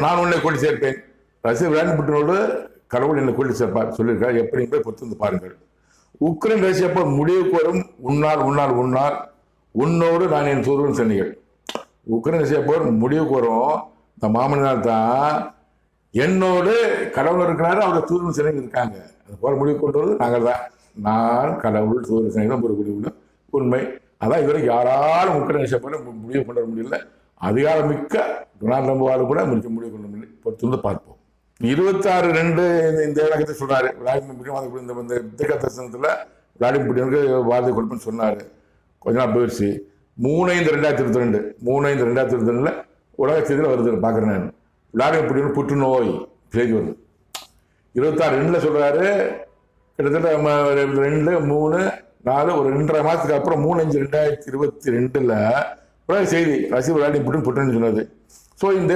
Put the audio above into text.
நான் உன்னை கொண்டு சேர்ப்பேன். ரஷ்ய விளையாட்டு புட்டினோடு கடவுள் என்னை கொண்டு சேர்ப்பார் சொல்லியிருக்கார். எப்படி போய் பொறுத்து பாருங்கள். உக்ரைன் ரஷ்யா போர் முடிவுக்கு வரும். உன்னால் உன்னோடு நான் என் தூதுவன் சொன்னீர்கள். உக்ரைன் ரஷ்யா போர் முடிவுக்கு வரும். இந்த மாமனார் தான் என்னோடு கடவுள் இருக்கிறாரு, அவங்க தூதுவன் சிலைகள் இருக்காங்க. அது போற முடிவு கொண்டு வருவது நாங்கள் தான். நான் கடவுள் தூதுவன் சிலைகள் ஒரு உண்மை. அதான் இதுவரைக்கும் யாராலும் உக்ரைன் ரஷ்யா போல முடிவு கொண்டு வர முடியல. அதிகாரமிக்க டொனால்ட் ட்ரம்பாலும் கூட முடிவு கொண்டு முடியல. பொறுத்து பார்ப்போம். 26/2 இந்த இலக்கத்தை சொன்னாரு விளாடிமிர் புட்டின். இந்த யுத்த தரிசனத்துல விளாடிமிர் புட்டினுக்கு வார்த்தை கொடுப்பேன்னு சொன்னாரு. கொஞ்ச நாள் போயிடுச்சு. 3/5/2022 3/5/2022 உலக செய்தியில் வருது பாக்குறேன் நான். விளாடிமிர் புட்டின் புற்றுநோய் செய்தி வருது. 26/2 சொல்றாரு. கிட்டத்தட்ட 2, 3, 4 ஒரு 2.5 மாசத்துக்கு அப்புறம் 3/5/2022 உலக செய்தி ரஷ்யா விளாடிமிர் புட்டின் புற்றுநோய் சொன்னது. ஸோ இந்த